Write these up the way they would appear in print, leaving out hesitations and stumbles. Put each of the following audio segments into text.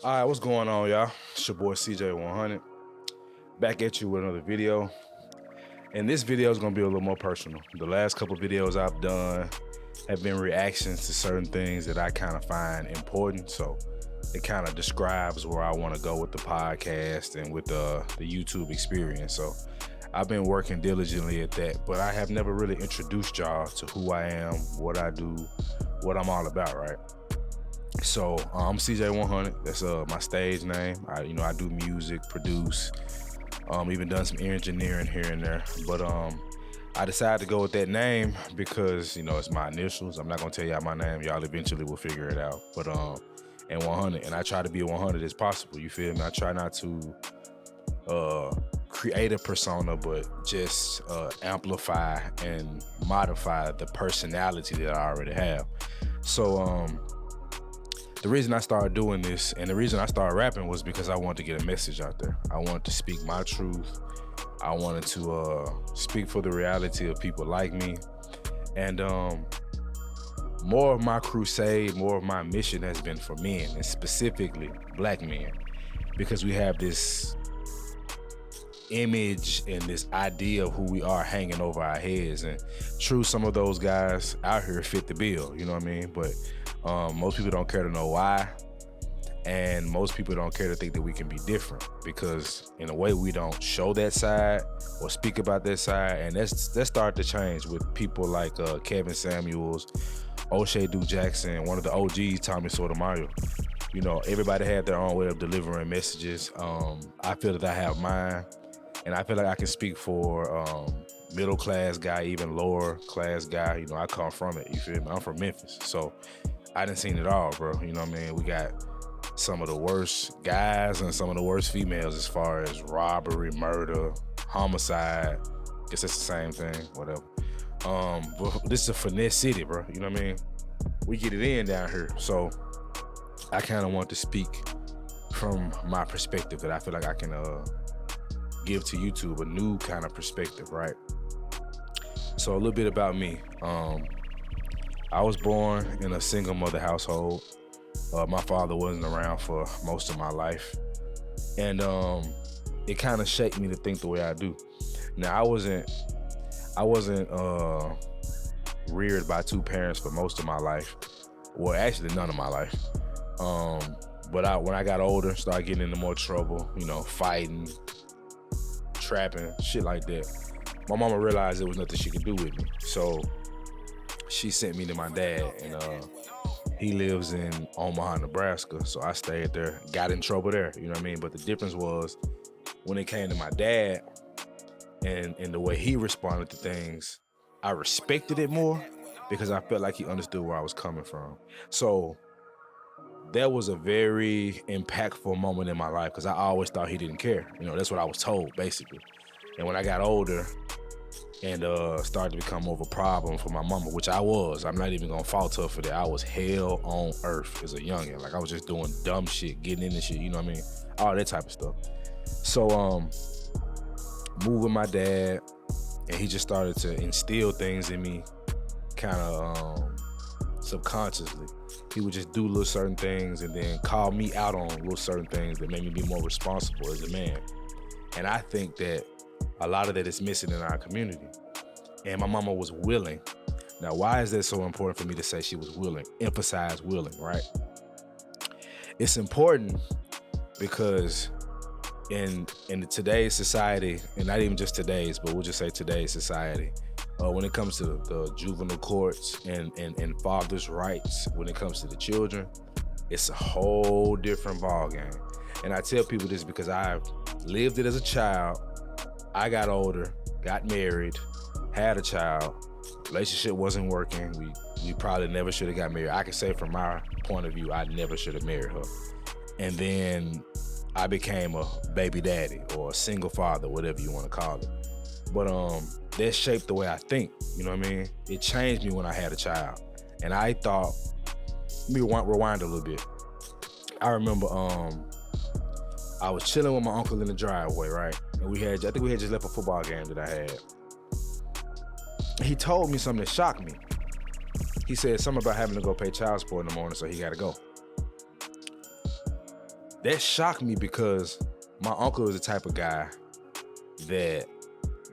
Alright, what's going on, y'all? It's your boy CJ100. Back at you with another video. And this video is gonna be a little more personal. The last couple videos I've done have been reactions to certain things that I kind of find important. So it kind of describes where I want to go with the podcast and with the YouTube experience. So I've been working diligently at that, but I have never really introduced y'all to who I am, what I do, what I'm all about, right? So I'm CJ100. That's my stage name. I do music, produce, even done some engineering here and there. But I decided to go with that name because it's my initials. I'm not gonna tell y'all my name. Y'all eventually will figure it out. But and 100, and I try to be 100 as possible. You feel me? I try not to create a persona, but just amplify and modify the personality that I already have. So the reason I started doing this and the reason I started rapping was because I wanted to get a message out there. I wanted to speak my truth. I wanted to speak for the reality of people like me. And more of my crusade, more of my mission has been for men, and specifically black men, because we have this image and this idea of who we are hanging over our heads. And true, some of those guys out here fit the bill, you know what I mean? But most people don't care to know why, and most people don't care to think that we can be different, because in a way we don't show that side or speak about that side. And that's started to change with people like Kevin Samuels, O'Shea Duke Jackson, one of the OGs, Tommy Sotomayor. Everybody had their own way of delivering messages. I feel that I have mine, and I feel like I can speak for middle class guy, even lower class guy. I come from it, you feel me? I'm from Memphis, so I done seen it all, bro. You know what I mean? We got some of the worst guys and some of the worst females as far as robbery, murder, homicide. Guess that's the same thing, whatever. But this is a finesse city, bro. You know what I mean? We get it in down here. So I kind of want to speak from my perspective that I feel like I can give to YouTube, a new kind of perspective, right? So a little bit about me. I was born in a single mother household. My father wasn't around for most of my life. And it kind of shaped me to think the way I do. Now, I wasn't reared by two parents for most of my life. Well, actually none of my life. But when I got older, started getting into more trouble, fighting, trapping, shit like that. My mama realized there was nothing she could do with me. So she sent me to my dad, and he lives in Omaha, Nebraska. So I stayed there, got in trouble there, you know what I mean? But the difference was when it came to my dad and the way he responded to things, I respected it more because I felt like he understood where I was coming from. So that was a very impactful moment in my life because I always thought he didn't care. That's what I was told, basically. And when I got older and started to become more of a problem for my mama, which I was, I'm not even gonna fault her for that. I was hell on earth as a youngin'. Like, I was just doing dumb shit, getting into shit, you know what I mean? All that type of stuff. So moved with my dad, and he just started to instill things in me kind of subconsciously. He would just do little certain things and then call me out on little certain things that made me be more responsible as a man. And I think that a lot of that is missing in our community. And my mama was willing. Now, why is that so important for me to say she was willing? Emphasize willing, right? It's important because in today's society, and not even just today's, but we'll just say today's society, when it comes to the juvenile courts and fathers' rights, when it comes to the children, it's a whole different ballgame. And I tell people this because I've lived it as a child. I got older, got married, had a child, relationship wasn't working. We probably never should have got married. I can say from my point of view, I never should have married her. And then I became a baby daddy or a single father, whatever you want to call it. But that shaped the way I think, you know what I mean? It changed me when I had a child. And I thought, let me rewind a little bit. I remember I was chilling with my uncle in the driveway, right? And I think we had just left a football game that I had. He told me something that shocked me. He said something about having to go pay child support in the morning, so he got to go. That shocked me because my uncle is the type of guy that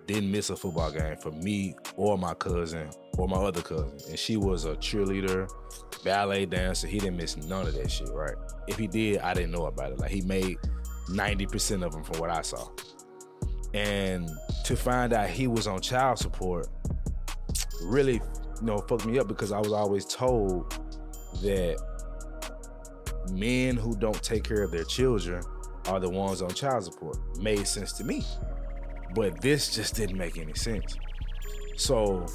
didn't miss a football game for me or my cousin or my other cousin. And she was a cheerleader, ballet dancer. He didn't miss none of that shit, right? If he did, I didn't know about it. Like, he made 90% of them from what I saw. And to find out he was on child support really, fucked me up, because I was always told that men who don't take care of their children are the ones on child support. Made sense to me, but this just didn't make any sense. So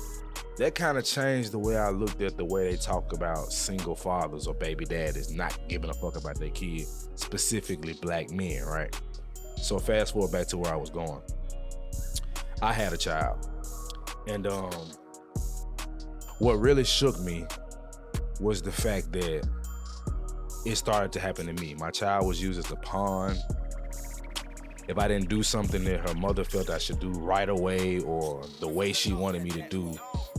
that kind of changed the way I looked at the way they talk about single fathers or baby daddies not giving a fuck about their kid, specifically black men, right? So fast forward back to where I was going. I had a child, and what really shook me was the fact that it started to happen to me. My child was used as a pawn. If I didn't do something that her mother felt I should do right away or the way she wanted me to do,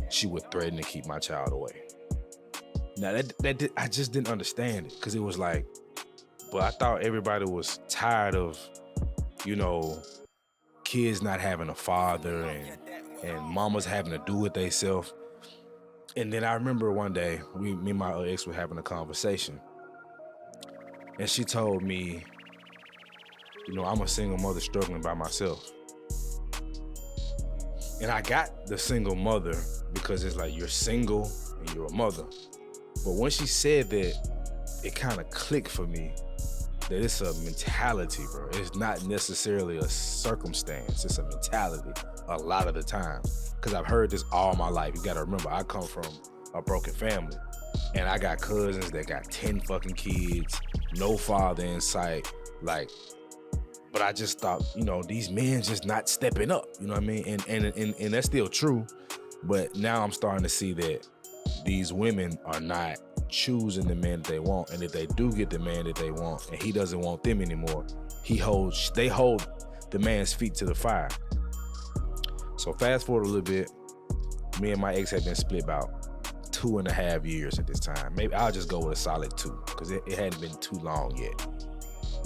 she would threaten to keep my child away. Now, I just didn't understand it, because it was like, but I thought everybody was tired of, kids not having a father and mamas having to do it themselves. And then I remember one day, me and my ex were having a conversation, and she told me, I'm a single mother struggling by myself. And I got the single mother because it's like, you're single and you're a mother. But when she said that, it kind of clicked for me that it's a mentality, bro. It's not necessarily a circumstance. It's a mentality a lot of the time. Because I've heard this all my life. You got to remember, I come from a broken family. And I got cousins that got 10 fucking kids, no father in sight. But I just thought, these men just not stepping up. You know what I mean? And that's still true. But now I'm starting to see that these women are not choosing the man that they want. And if they do get the man that they want and he doesn't want them anymore, they hold the man's feet to the fire. So fast forward a little bit, me and my ex had been split about 2.5 years at this time. Maybe I'll just go with a solid 2, because it hadn't been too long yet.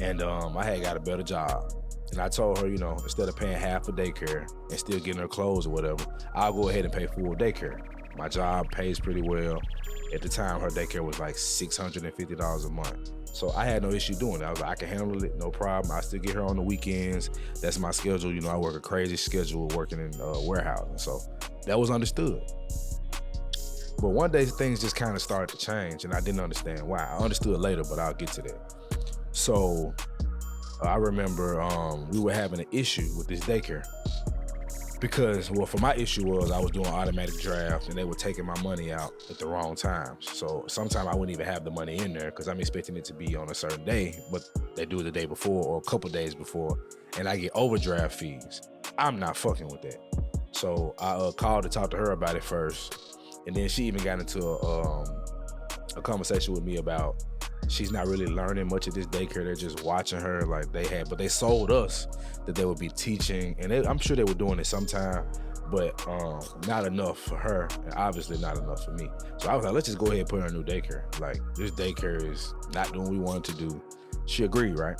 And I had got a better job. And I told her, instead of paying half for daycare and still getting her clothes or whatever, I'll go ahead and pay full daycare. My job pays pretty well. At the time, her daycare was like $650 a month. So I had no issue doing it. I was like, I can handle it, no problem. I still get her on the weekends. That's my schedule. I work a crazy schedule working in warehousing. So that was understood. But one day things just kind of started to change, and I didn't understand why. I understood later, but I'll get to that. So I remember we were having an issue with this daycare. Because, for my issue was I was doing automatic draft and they were taking my money out at the wrong times. So sometimes I wouldn't even have the money in there because I'm expecting it to be on a certain day, but they do it the day before or a couple days before, and I get overdraft fees. I'm not fucking with that. So I called to talk to her about it first, and then she even got into a conversation with me about she's not really learning much of this daycare. They're just watching her but they sold us that they would be teaching, and I'm sure they were doing it sometime, but not enough for her, and obviously not enough for me. So I was like, let's just go ahead and put her in a new daycare. This daycare is not doing what we wanted to do. She agreed, right?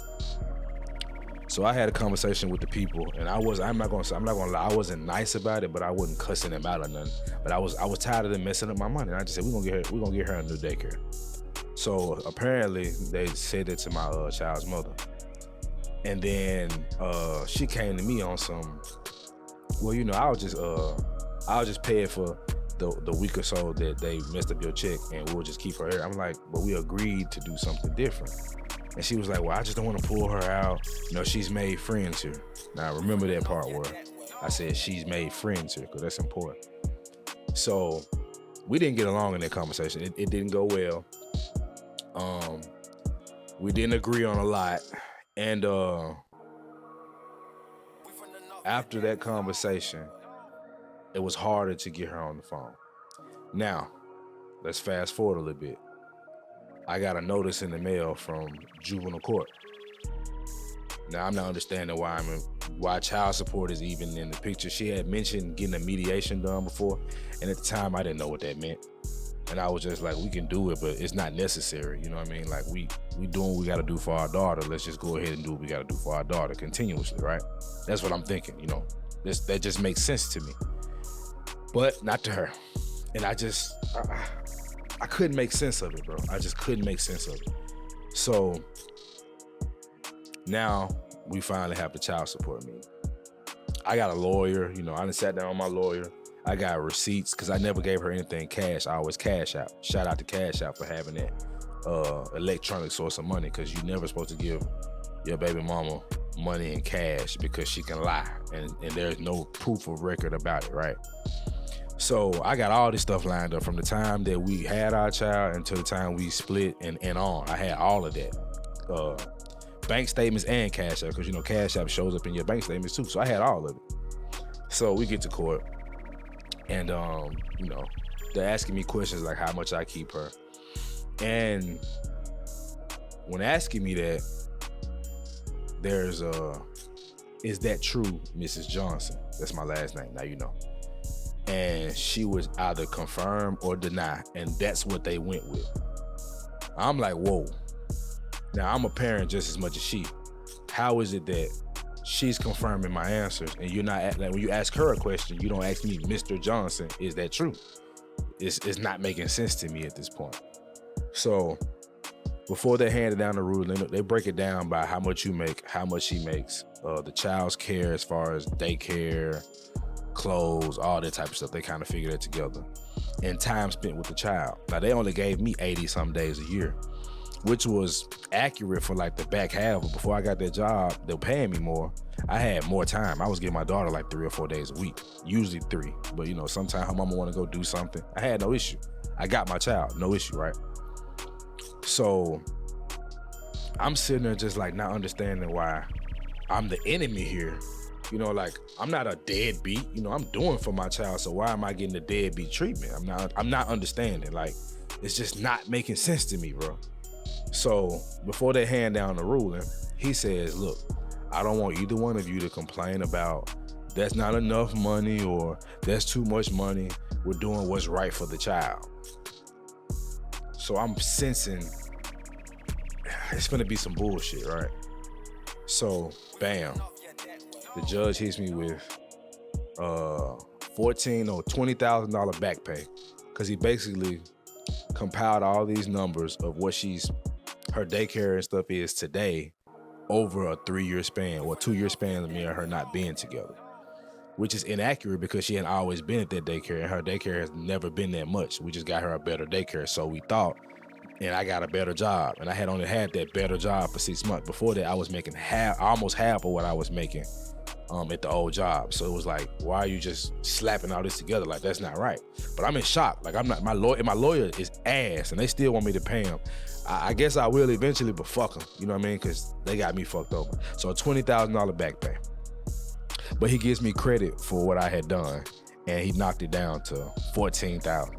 So I had a conversation with the people, and I'm not gonna lie, I wasn't nice about it, but I wasn't cussing them out or nothing. But I was tired of them messing up my money, and I just said, we're gonna get her a new daycare. So apparently they said it to my child's mother. And then she came to me on some, I'll just pay it for the week or so that they messed up your check, and we'll just keep her here. I'm like, but we agreed to do something different. And she was like, well, I just don't want to pull her out. She's made friends here. Now remember that part where I said she's made friends here, because that's important. So we didn't get along in that conversation. It didn't go well. We didn't agree on a lot, and after that conversation, it was harder to get her on the phone. Now, let's fast forward a little bit. I got a notice in the mail from juvenile court. Now, I'm not understanding why child support is even in the picture. She had mentioned getting a mediation done before, and at the time, I didn't know what that meant. And I was just like, we can do it, but it's not necessary. You know what I mean? Like we doing what we got to do for our daughter. Let's just go ahead and do what we got to do for our daughter continuously, right? That's what I'm thinking. You know, that just makes sense to me, but not to her. And I couldn't make sense of it, bro. I just couldn't make sense of it. So now we finally have the child support meeting. I got a lawyer. You know, I done sat down with my lawyer. I got receipts because I never gave her anything cash. I always cash out. Shout out to Cash Out for having that electronic source of money, because you're never supposed to give your baby mama money in cash because she can lie and there's no proof of record about it, right? So I got all this stuff lined up from the time that we had our child until the time we split and on. I had all of that. Bank statements and Cash App, because you know Cash App shows up in your bank statements too. So I had all of it. So we get to court. And, you know, they're asking me questions like how much I keep her. And when asking me that, there's is that true, Mrs. Johnson? That's my last name, now you know. And she was either confirm or deny, and that's what they went with. I'm like, whoa. Now, I'm a parent just as much as she. How is it that she's confirming my answers and you're not, like, when you ask her a question, you don't ask me, Mr. Johnson, is that true? It's not making sense to me at this point. So before they handed down the ruling, they break it down by how much you make, how much she makes, the child's care as far as daycare, clothes, all that type of stuff. They kind of figure that together. And time spent with the child. Now, they only gave me 80 some days a year, which was accurate for like the back half. But before I got that job, they were paying me more. I had more time. I was giving my daughter like 3 or 4 days a week, usually 3. But you know, sometimes her mama want to go do something. I had no issue. I got my child, no issue, right? So I'm sitting there just like not understanding why I'm the enemy here. You know, like, I'm not a deadbeat. You know, I'm doing for my child. So why am I getting the deadbeat treatment? I'm not understanding. Like, it's just not making sense to me, bro. So before they hand down the ruling, he says, look, I don't want either one of you to complain about that's not enough money or that's too much money. We're doing what's right for the child. So I'm sensing it's gonna be some bullshit, right? So bam, the judge hits me with $14,000 or $20,000 back pay, because he basically compiled all these numbers of what her daycare and stuff is today over a 3-year span or 2-year span of me and her not being together, which is inaccurate because she hadn't always been at that daycare and her daycare has never been that much. We just got her a better daycare, so we thought, and I got a better job, and I had only had that better job for 6 months. Before that, I was making almost half of what I was making at the old job. So it was like, why are you just slapping all this together? Like, that's not right. But I'm in shock. Like, my lawyer is ass, and they still want me to pay him. I guess I will eventually, but fuck them. You know what I mean? Because they got me fucked over. So a $20,000 back pay. But he gives me credit for what I had done, and he knocked it down to $14,000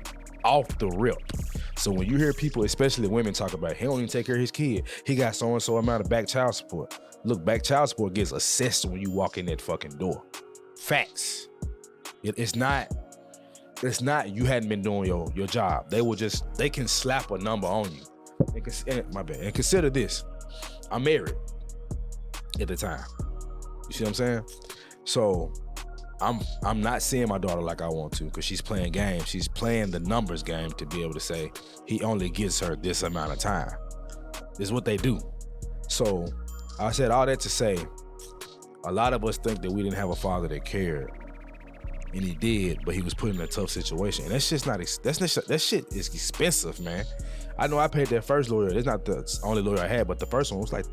off the rip. So when you hear people, especially women, talk about he don't even take care of his kid, he got so and so amount of back child support. Look, back child support gets assessed when you walk in that fucking door. Facts. It's not you hadn't been doing your job. They can slap a number on you. And consider this, I'm married at the time. You see what I'm saying? So I'm not seeing my daughter like I want to, because she's playing games. She's playing the numbers game to be able to say he only gives her this amount of time. This is what they do. So I said all that to say, a lot of us think that we didn't have a father that cared, and he did, but he was put in a tough situation. And that's just not, that shit is expensive, man. I know I paid that first lawyer. It's not the only lawyer I had, but the first one was like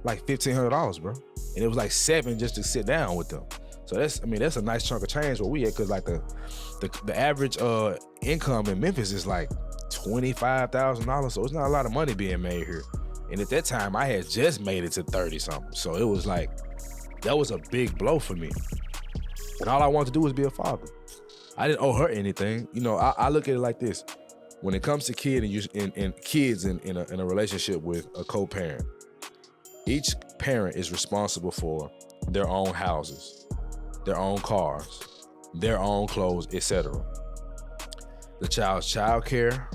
$1,500, bro. And it was like $7 just to sit down with them. So that's a nice chunk of change where we at, because like the average income in Memphis is like $25,000. So it's not a lot of money being made here. And at that time, I had just made it to 30 something. So it was like, that was a big blow for me. And all I wanted to do was be a father. I didn't owe her anything. You know, I look at it like this. When it comes to kids in a relationship with a co-parent, each parent is responsible for their own houses, their own cars, their own clothes, etc. The child's child care,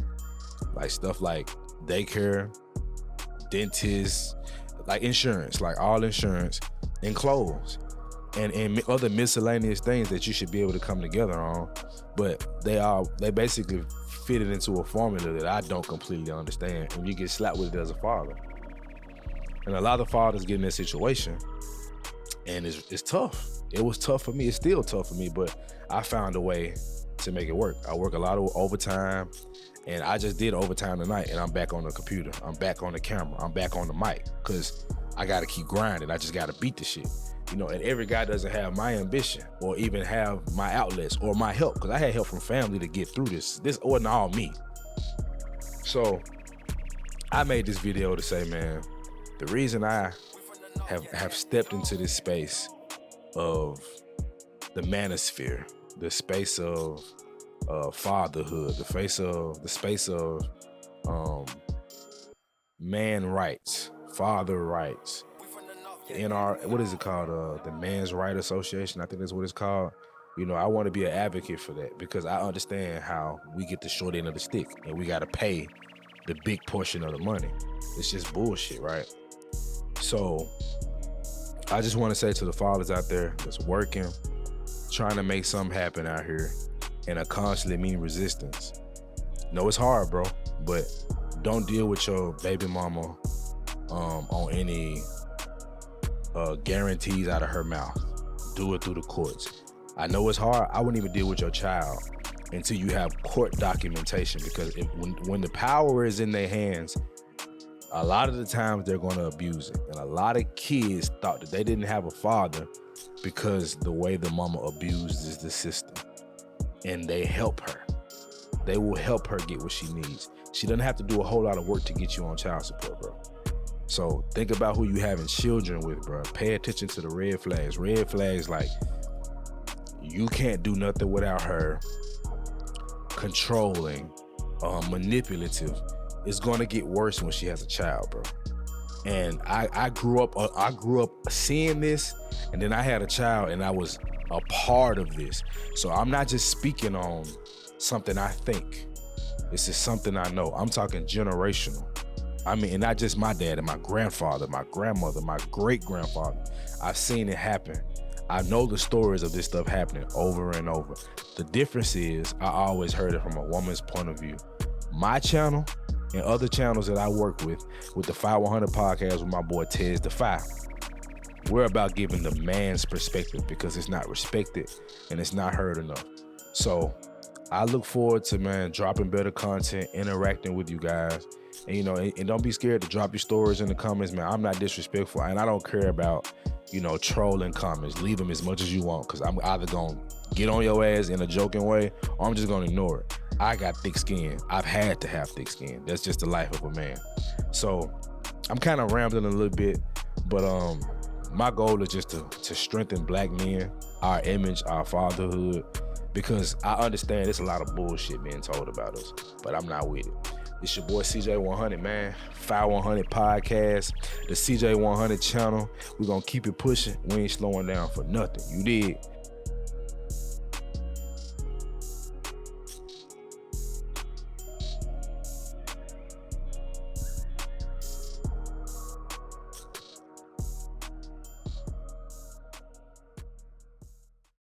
like stuff like daycare, dentists, like insurance, like all insurance, and clothes, and other miscellaneous things that you should be able to come together on. But they basically fit it into a formula that I don't completely understand, and you get slapped with it as a father. And a lot of fathers get in that situation, and it's tough. It was tough for me. It's still tough for me, but I found a way to make it work. I work a lot of overtime, and I just did overtime tonight, and I'm back on the computer. I'm back on the camera. I'm back on the mic, because I got to keep grinding. I just got to beat the shit. You know, and every guy doesn't have my ambition or even have my outlets or my help, because I had help from family to get through this. This wasn't all me. So I made this video to say, man, the reason I have stepped into this space of the manosphere, the space of fatherhood, the space of man rights, father rights, what is it called? The Man's Right Association, I think that's what it's called. You know, I want to be an advocate for that, because I understand how we get the short end of the stick and we got to pay the big portion of the money. It's just bullshit, right? So I just want to say to the fathers out there that's working, trying to make something happen out here, and are constantly meeting resistance. No, it's hard, bro, but don't deal with your baby mama on any guarantees out of her mouth. Do it through the courts. I know it's hard. I wouldn't even deal with your child until you have court documentation, because when the power is in their hands, a lot of the times they're going to abuse it. And a lot of kids thought that they didn't have a father because the way the mama abuses the system. And they help her. They will help her get what she needs. She doesn't have to do a whole lot of work to get you on child support, bro. So think about who you having children with, bro. Pay attention to the red flags. Red flags like, you can't do nothing without her. Controlling, manipulative. It's gonna get worse when she has a child, bro. And I grew up seeing this, and then I had a child, and I was a part of this. So I'm not just speaking on something I think. This is something I know. I'm talking generational. I mean, and not just my dad and my grandfather, my grandmother, my great-grandfather. I've seen it happen. I know the stories of this stuff happening over and over. The difference is I always heard it from a woman's point of view. My channel and other channels that I work with the 5100 podcast with my boy Tez the Five, we're about giving the man's perspective, because it's not respected and it's not heard enough. So I look forward to, man, dropping better content, interacting with you guys. And, you know, and don't be scared to drop your stories in the comments, man. I'm not disrespectful, and I don't care about, you know, trolling comments. Leave them as much as you want, because I'm either going to get on your ass in a joking way, or I'm just going to ignore it. I got thick skin. I've had to have thick skin. That's just the life of a man. So I'm kind of rambling a little bit, but my goal is just to strengthen black men, our image, our fatherhood, because I understand there's a lot of bullshit being told about us, but I'm not with it. It's your boy CJ100, man. 5100 podcast, the CJ100 channel. We're going to keep it pushing. We ain't slowing down for nothing. You dig?